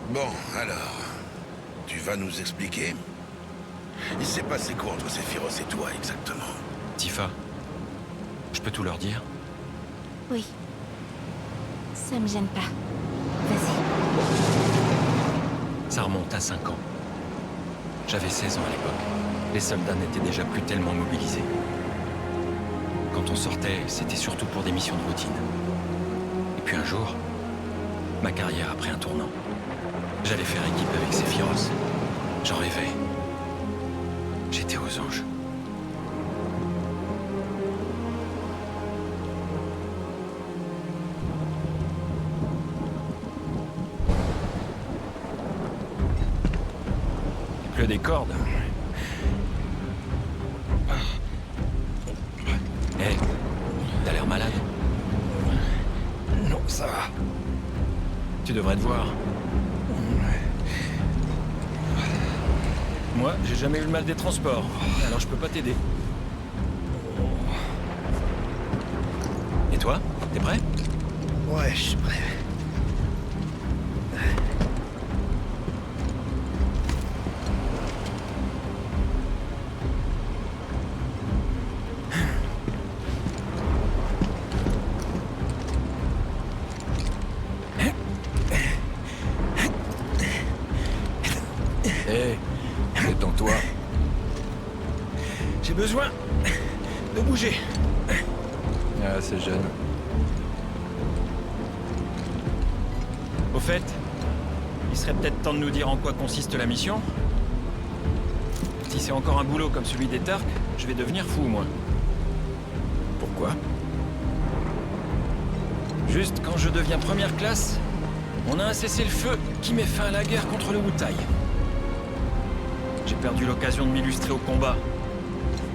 Bon, alors... Tu vas nous expliquer? Il s'est passé quoi entre Sephiroth et toi, exactement? Tifa, je peux tout leur dire? Oui. Ça me gêne pas. Vas-y. Ça remonte à 5 ans. J'avais 16 ans à l'époque. Les soldats n'étaient déjà plus tellement mobilisés. Quand on sortait, c'était surtout pour des missions de routine. Et puis un jour, ma carrière a pris un tournant. J'allais faire équipe avec Sephiroth. J'en rêvais. J'étais aux anges. Il pleut des cordes. Hé, t'as l'air malade? Non, ça va. Tu devrais te voir. Moi, j'ai jamais eu le mal des transports, alors je peux pas t'aider. Et toi, t'es prêt? Ouais, je suis prêt. Hé, détends-toi. J'ai besoin de bouger. Ah, c'est jeune. Au fait, il serait peut-être temps de nous dire en quoi consiste la mission. Si c'est encore un boulot comme celui des Turks, je vais devenir fou, moi. Pourquoi? Juste quand je deviens première classe, on a un cessez-le-feu qui met fin à la guerre contre le Wutai. J'ai perdu l'occasion de m'illustrer au combat,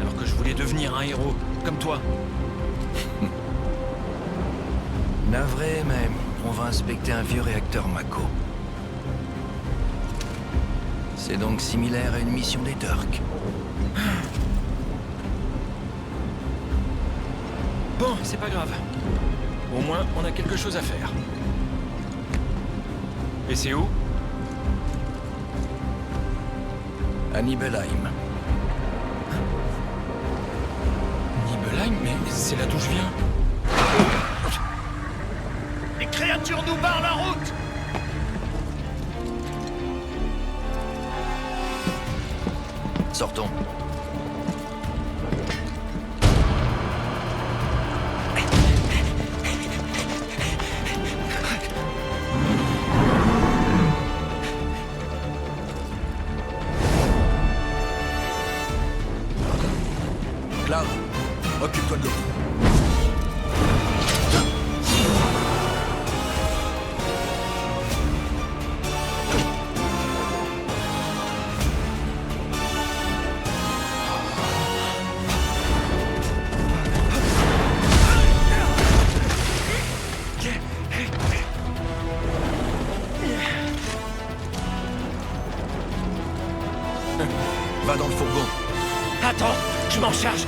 alors que je voulais devenir un héros, comme toi. Navré, mais on va inspecter un vieux réacteur Mako. C'est donc similaire à une mission des Turks. Bon, c'est pas grave. Au moins, on a quelque chose à faire. Et c'est où? À Nibelheim. Nibelheim? Mais c'est là d'où je viens. Les créatures nous barrent la route! Sortons. Cloud, occupe-toi de l'autre. Va dans le fourgon. Attends, je m'en charge.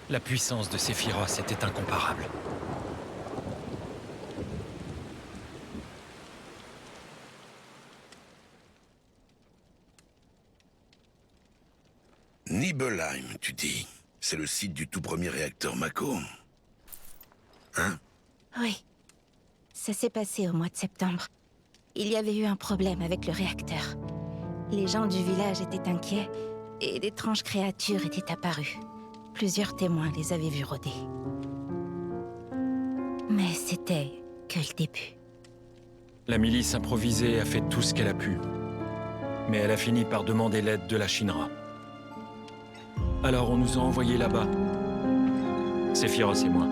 La puissance de Sephiroth était incomparable. Nibelheim, tu dis. C'est le site du tout premier réacteur Mako. Hein? Oui. Ça s'est passé au mois de septembre. Il y avait eu un problème avec le réacteur. Les gens du village étaient inquiets et d'étranges créatures étaient apparues. Plusieurs témoins les avaient vus rôder. Mais c'était que le début. La milice improvisée a fait tout ce qu'elle a pu. Mais elle a fini par demander l'aide de la Shinra. Alors on nous a envoyés là-bas. Sephiroth et moi.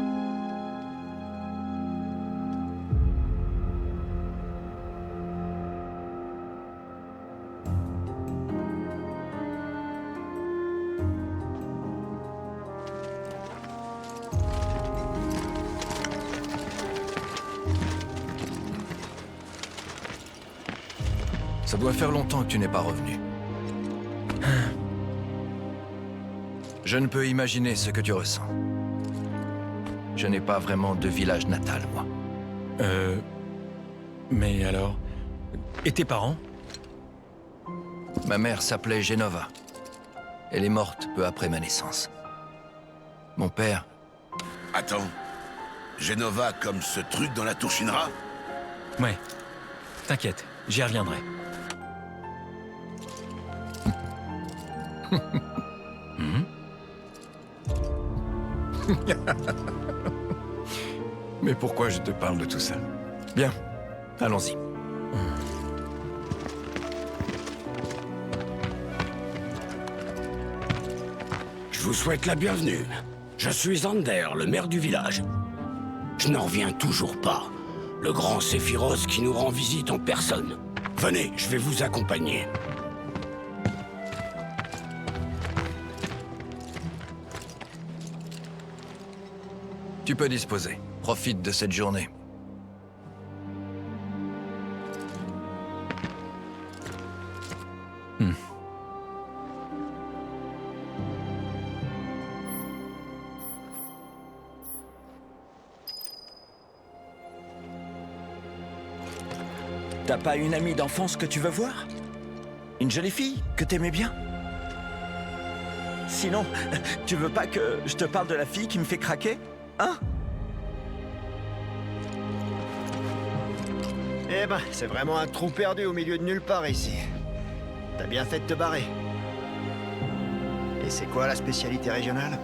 Ça doit faire longtemps que tu n'es pas revenu. Je ne peux imaginer ce que tu ressens. Je n'ai pas vraiment de village natal, moi. Mais alors... Et tes parents? Ma mère s'appelait Genova. Elle est morte peu après ma naissance. Mon père... Attends. Genova comme ce truc dans la tour Shinra? Ouais. T'inquiète, j'y reviendrai. Mais pourquoi je te parle de tout ça? Bien, allons-y. Je vous souhaite la bienvenue. Je suis Zander, le maire du village. Je n'en reviens toujours pas. Le grand Sephiroth qui nous rend visite en personne. Venez, je vais vous accompagner. Tu peux disposer. Profite de cette journée. T'as pas une amie d'enfance que tu veux voir? Une jolie fille que t'aimais bien? Sinon, tu veux pas que je te parle de la fille qui me fait craquer? Hein? Eh ben, c'est vraiment un trou perdu au milieu de nulle part ici. T'as bien fait de te barrer. Et c'est quoi la spécialité régionale?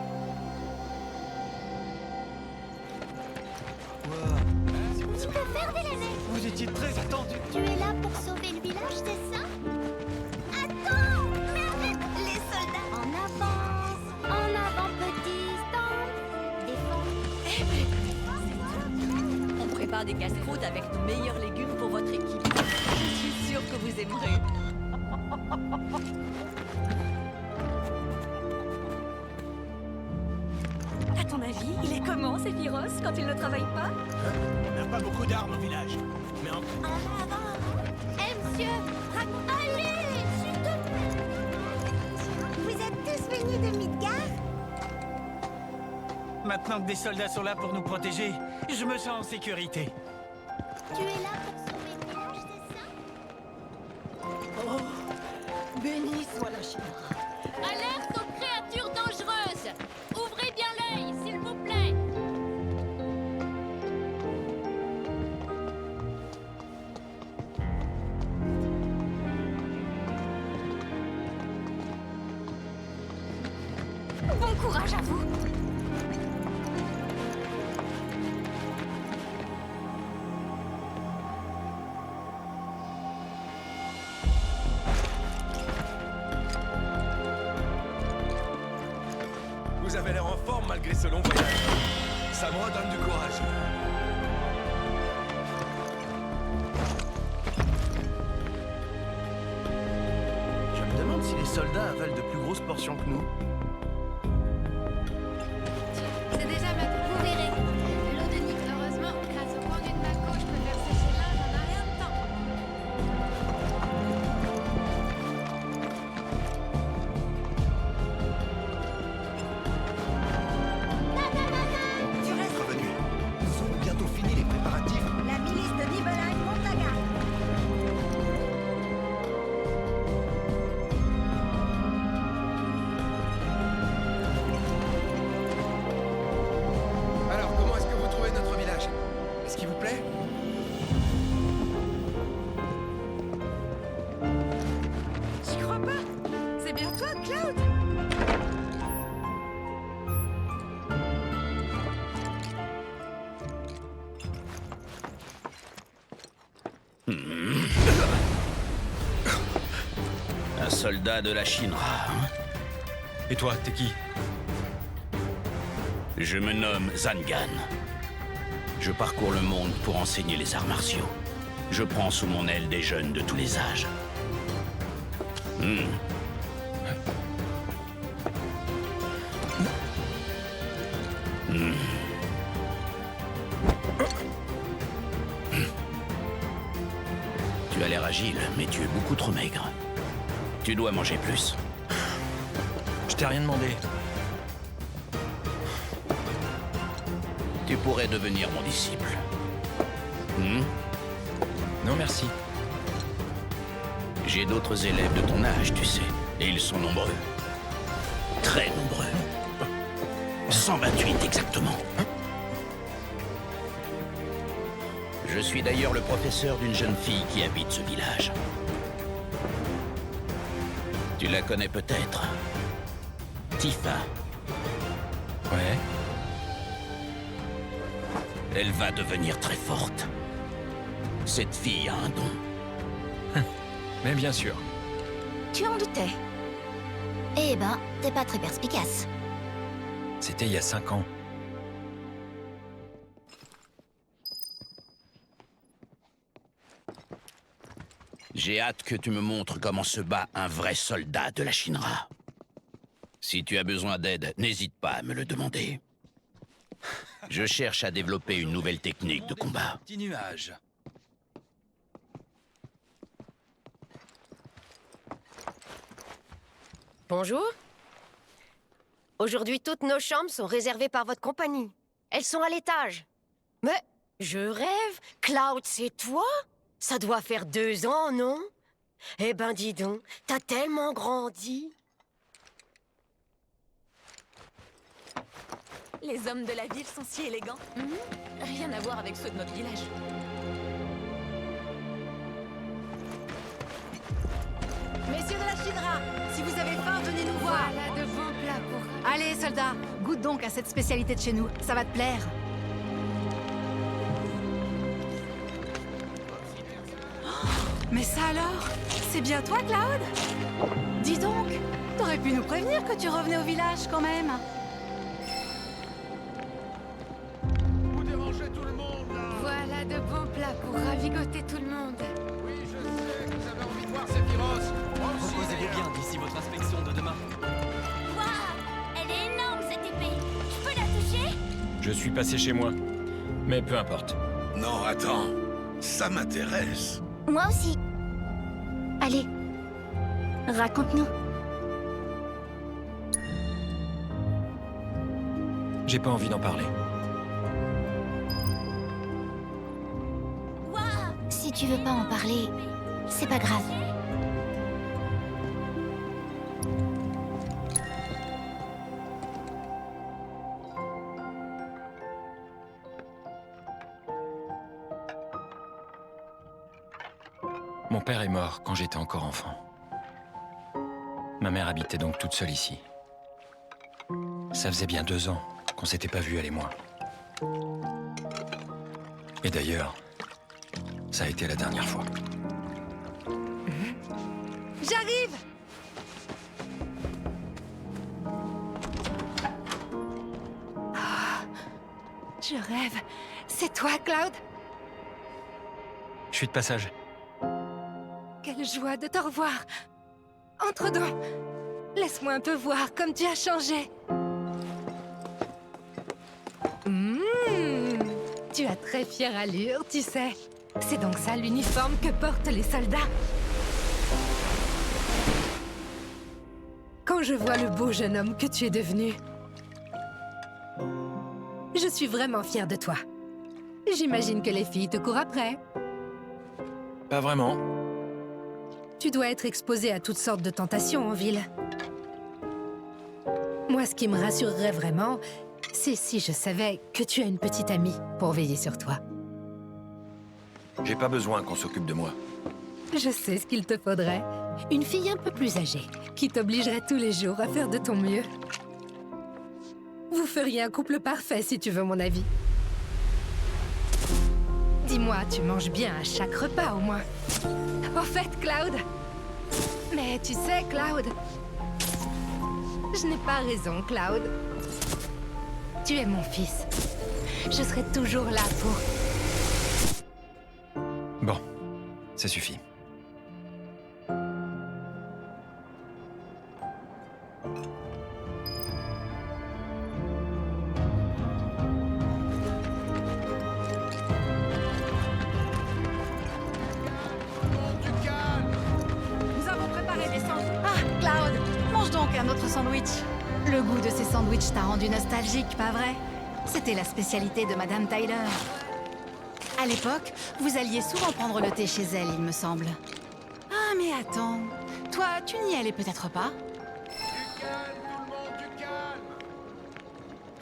Tu peux faire des lanettes. Vous étiez très attendu. Tu es là pour sauver le village, c'est ça? Attends! Mais arrête! Les soldats! En avant, petit stand! Défends! On prépare des casse-croûtes avec nos meilleurs légumes pour votre équipe. Je suis sûre que vous aimerez. À ton avis, il est comment, Sephiroth, quand il ne travaille pas? On n'a pas beaucoup d'armes au village. Mais en... En avant! Eh, monsieur! Allez! S'il te plaît! Vous êtes tous venus de Midgard? Maintenant que des soldats sont là pour nous protéger, je me sens en sécurité. Tu es là pour sauver le village, c'est ça? Oh, béni soit la Shinra. Alerte aux créatures dangereuses! Ouvrez bien l'œil, s'il vous plaît! Bon courage à vous. Vous avez l'air en forme malgré ce long voyage. Ça me redonne du courage. Je me demande si les soldats avalent de plus grosses portions que nous. C'est déjà ma... Vous verrez. L'eau de Nick, heureusement, grâce au pendu de ma couche, je peux faire sécher l'âge en un rien de temps. Tu restes revenu. Nous aurons bientôt fini les préparatifs. La milice de Nibelheim monte la garde. Alors, comment est-ce que vous trouvez notre village? Est-ce qu'il vous plaît? J'y crois pas. C'est bien toi, Cloud. Un soldat de la Shinra, hein? Et toi, t'es qui? Je me nomme Zangan. Je parcours le monde pour enseigner les arts martiaux. Je prends sous mon aile des jeunes de tous les âges. Tu as l'air agile, mais tu es beaucoup trop maigre. Tu dois manger plus. Je t'ai rien demandé. Tu pourrais devenir mon disciple. Non, merci. J'ai d'autres élèves de ton âge, tu sais, et ils sont nombreux. Très nombreux. 128 exactement. Je suis d'ailleurs le professeur d'une jeune fille qui habite ce village. Tu la connais peut-être. Tifa. Ouais. Elle va devenir très forte. Cette fille a un don. Mais bien sûr. Tu en doutais? Eh ben, t'es pas très perspicace. C'était il y a 5 ans. J'ai hâte que tu me montres comment se bat un vrai soldat de la Shinra. Si tu as besoin d'aide, n'hésite pas à me le demander. Je cherche à développer une nouvelle technique de combat. Petit nuage. Bonjour. Aujourd'hui, toutes nos chambres sont réservées par votre compagnie. Elles sont à l'étage. Mais je rêve. Cloud, c'est toi? Ça doit faire 2 ans, non? Eh ben, dis donc, t'as tellement grandi. Les hommes de la ville sont si élégants. Rien à voir avec ceux de notre village. Messieurs de la Shinra, si vous avez faim, venez nous voir. Voilà de bons plats pour... Allez, soldat, goûte donc à cette spécialité de chez nous. Ça va te plaire. Oh, mais ça alors? C'est bien toi, Cloud? Dis donc, t'aurais pu nous prévenir que tu revenais au village quand même. Vous dérangez tout le monde, là. Voilà de bons plats pour ravigoter tout le monde. Oui, je sais, vous avez envie de voir Sephiroth. Moi aussi, Reposez-vous bien d'ici votre inspection de demain. Waouh, elle est énorme cette épée. Je peux la toucher? Je suis passé chez moi. Mais peu importe. Non, attends. Ça m'intéresse. Moi aussi. Allez, raconte-nous. J'ai pas envie d'en parler. Si tu veux pas en parler, c'est pas grave. Mon père est mort quand j'étais encore enfant. Ma mère habitait donc toute seule ici. Ça faisait bien 2 ans qu'on s'était pas vus, elle et moi. Et d'ailleurs, ça a été la dernière fois. J'arrive! Ah, je rêve. C'est toi, Cloud? Je suis de passage. Quelle joie de te revoir. Entre donc. Laisse-moi un peu voir comme tu as changé. Tu as très fière allure, tu sais. C'est donc ça l'uniforme que portent les soldats. Quand je vois le beau jeune homme que tu es devenu, je suis vraiment fière de toi. J'imagine que les filles te courent après. Pas vraiment. Tu dois être exposé à toutes sortes de tentations en ville. Moi, ce qui me rassurerait vraiment, c'est si je savais que tu as une petite amie pour veiller sur toi. J'ai pas besoin qu'on s'occupe de moi. Je sais ce qu'il te faudrait. Une fille un peu plus âgée, qui t'obligerait tous les jours à faire de ton mieux. Vous feriez un couple parfait, si tu veux mon avis. Dis-moi, tu manges bien à chaque repas, au moins. Au fait, Cloud... Mais tu sais, Cloud... Je n'ai pas raison, Cloud. Tu es mon fils. Je serai toujours là pour... Bon, ça suffit. Nous avons préparé des sandwichs. Ah, Cloud, mange donc un autre sandwich. Le goût de ces sandwichs t'a rendu nostalgique, pas vrai? C'était la spécialité de Madame Tyler. À l'époque, vous alliez souvent prendre le thé chez elle, il me semble. Ah, mais attends. Toi, tu n'y allais peut-être pas?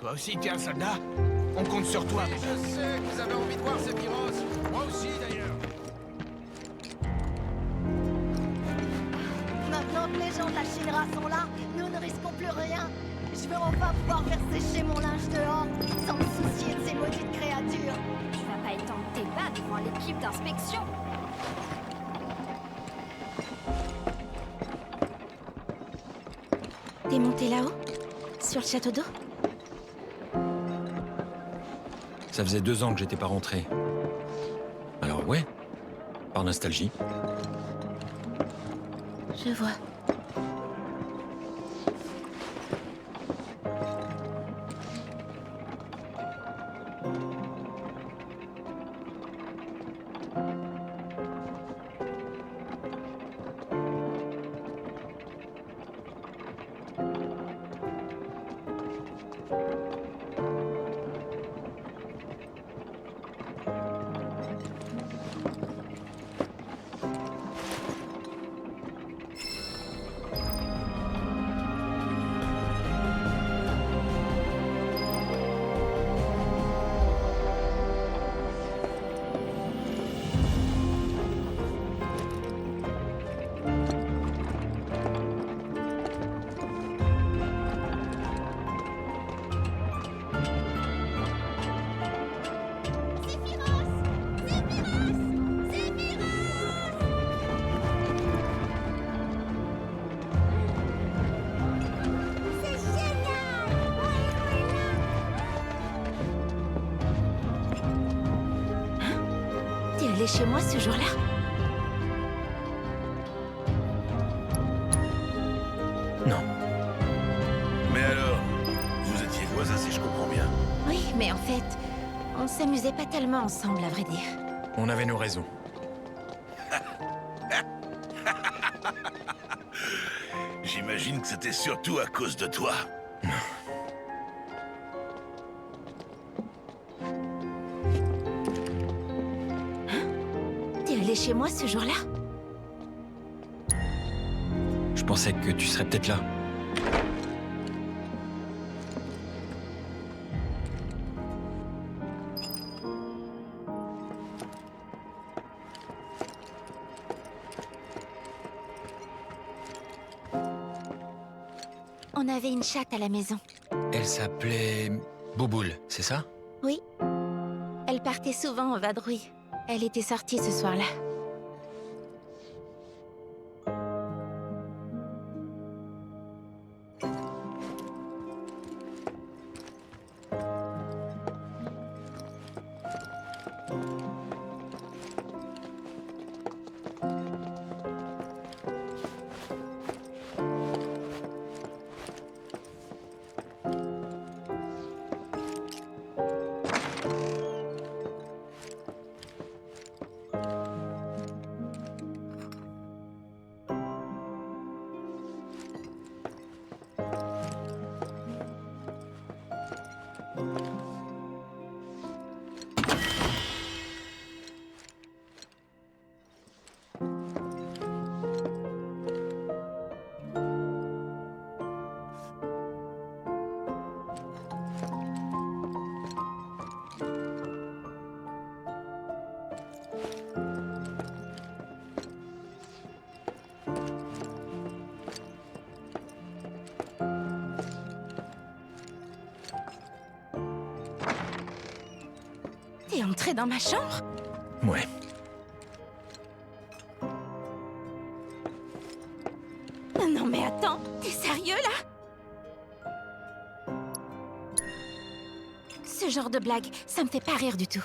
Toi aussi, t'es un soldat? On compte sur toi. Je sais que vous avez envie de voir Sephiroth. Moi aussi, d'ailleurs. Maintenant que les gens de la Shinra sont là, nous ne risquons plus rien. Je vais enfin pouvoir faire sécher mon linge dehors, sans me soucier de ces maudites créatures. Tu vas pas étendre tes bas devant l'équipe d'inspection. T'es monté là-haut? Sur le château d'eau? Ça faisait 2 ans que j'étais pas rentré. Alors ouais, par nostalgie. Je vois. T'es allé chez moi ce jour-là? Non. Mais alors, vous étiez voisins si je comprends bien. Oui, mais en fait, on s'amusait pas tellement ensemble, à vrai dire. On avait nos raisons. J'imagine que c'était surtout à cause de toi. T'es allé chez moi ce jour-là? Je pensais que tu serais peut-être là. On avait une chatte à la maison. Elle s'appelait Bouboule, c'est ça? Oui. Elle partait souvent en vadrouille. Elle était sortie ce soir-là. T'es entré dans ma chambre? Ouais. Non mais attends, t'es sérieux là? Ce genre de blague, ça me fait pas rire du tout.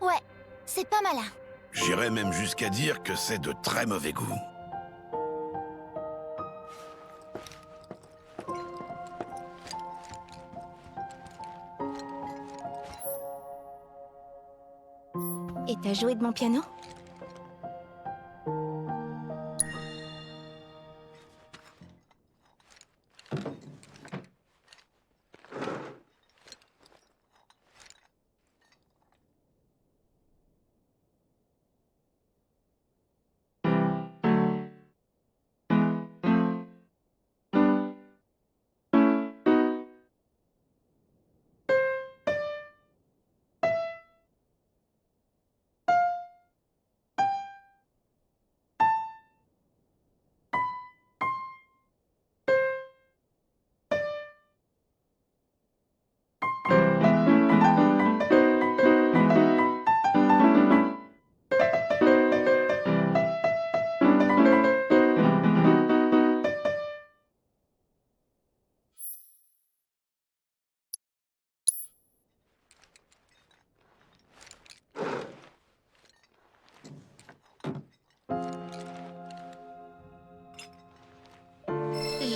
Ouais, c'est pas malin. J'irais même jusqu'à dire que c'est de très mauvais goût. Et t'as joué de mon piano?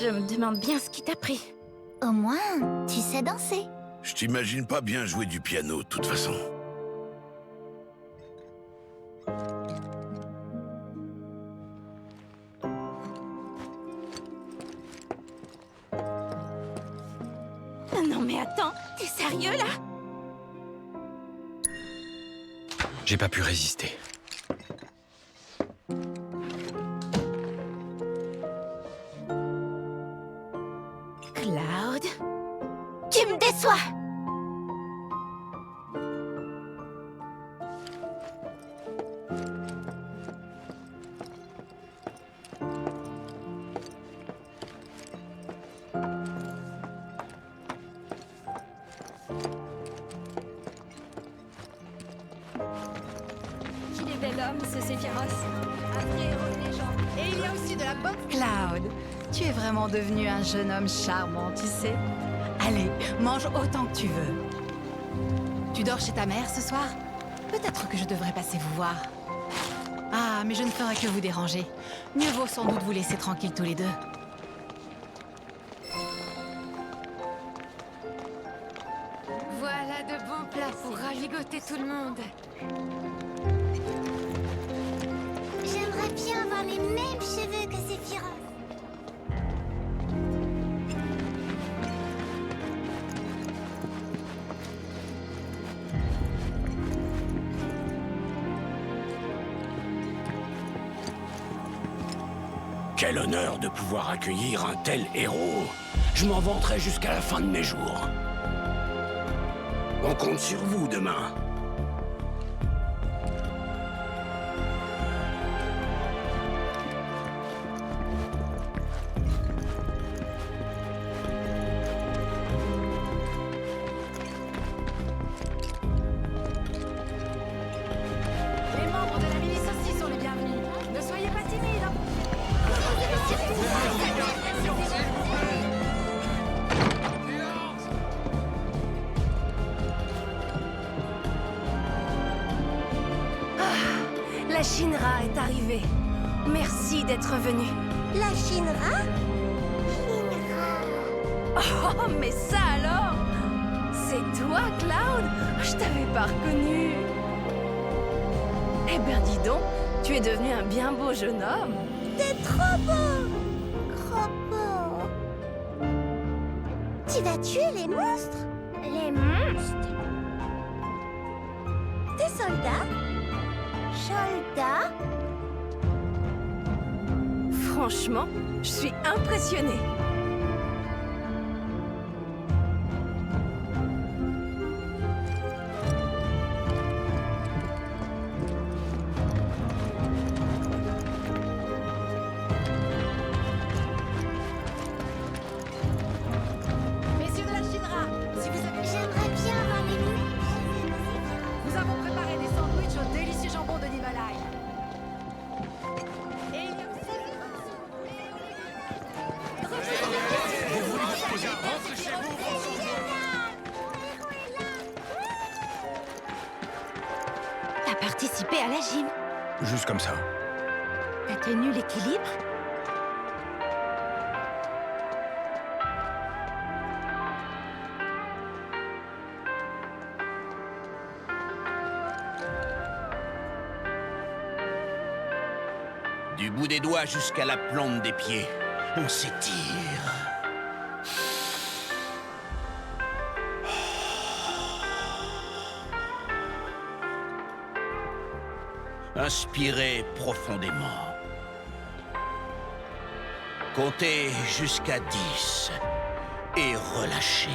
Je me demande bien ce qui t'a pris. Au moins, tu sais danser. Je t'imagine pas bien jouer du piano, de toute façon. Non mais attends, t'es sérieux là? J'ai pas pu résister. Cloud? Tu me déçois! Qu'il est bel homme, ce Sephiroth. Un vrai héros de légende. Et il y a aussi de la bonne Cloud. Tu es vraiment devenu un jeune homme charmant, tu sais. Allez, mange autant que tu veux. Tu dors chez ta mère ce soir? Peut-être que je devrais passer vous voir. Ah, mais je ne ferai que vous déranger. Mieux vaut sans doute vous laisser tranquilles tous les deux. Voilà de bons plats pour ravigoter tout le monde. J'aimerais bien avoir les mêmes cheveux que Sephiroth. Quel honneur de pouvoir accueillir un tel héros. Je m'en vanterai jusqu'à la fin de mes jours. On compte sur vous demain. Les membres de la milice aussi sont les bienvenus. Ne soyez pas timides. Hein. La Shinra est arrivée. Merci d'être venu. La Shinra? Oh, mais ça alors? C'est toi, Cloud? Je t'avais pas reconnu. Eh ben dis donc, tu es devenu un bien beau jeune homme. T'es trop beau! Crobeau! Tu vas tuer les monstres? Les monstres? Des soldats? Soldats? Franchement, je suis impressionnée. Messieurs de la Shinra, si vous avez... J'aimerais bien avoir les mêmes cheveux que Sephiroth. Nous avons préparé des sandwichs au délicieux jambon de Nimalai. Et il y a aussi... participé à la gym. Juste comme ça. T'as tenu l'équilibre? Du bout des doigts jusqu'à la plante des pieds, on s'étire. Inspirez profondément. Comptez jusqu'à 10 et relâchez.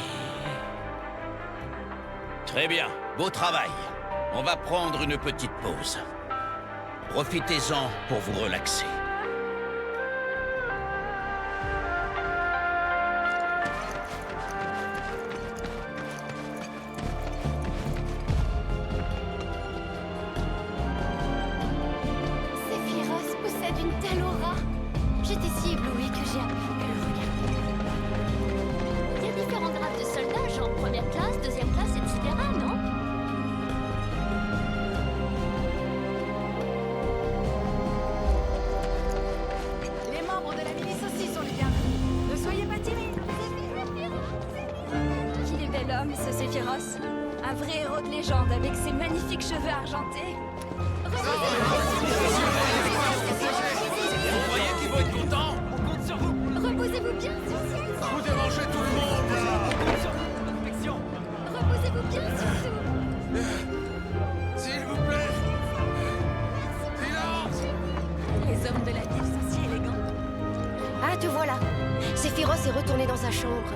Très bien, beau travail. On va prendre une petite pause. Profitez-en pour vous relaxer. Sephiroth possède une telle aura. J'étais si éblouie que j'ai à peine pu le regarder. Il y a différents grades de soldats, genre première classe, deuxième classe, etc., non? Les membres de la milice aussi sont les bienvenus. Ne soyez pas timides. Qu'il est bel homme, ce Sephiroth. Un vrai héros de légende avec ses magnifiques cheveux argentés. Vous croyez qu'ils vont être contents? On compte sur vous. Reposez-vous bien sur ciel. Vous dérangez tout le monde, là! Reposez-vous bien surtout. S'il vous plaît! Silence! Les hommes de la ville sont si élégants. Ah, te voilà. Sephiroth est retourné dans sa chambre.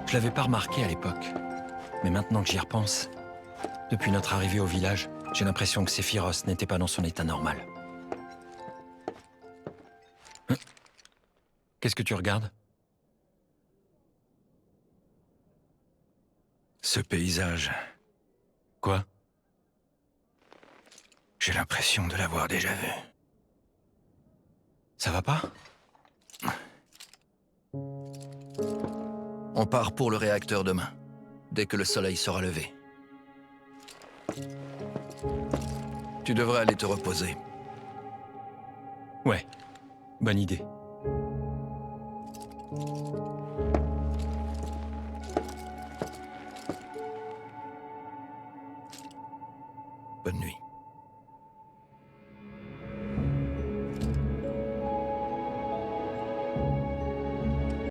Je l'avais pas remarqué à l'époque. Mais maintenant que j'y repense, depuis notre arrivée au village, j'ai l'impression que Sephiroth n'était pas dans son état normal. Hein? Qu'est-ce que tu regardes? Ce paysage, Quoi? j'ai l'impression de l'avoir déjà vu. Ça va pas? On part pour le réacteur demain, dès que le soleil sera levé. Tu devrais aller te reposer. Ouais, bonne idée.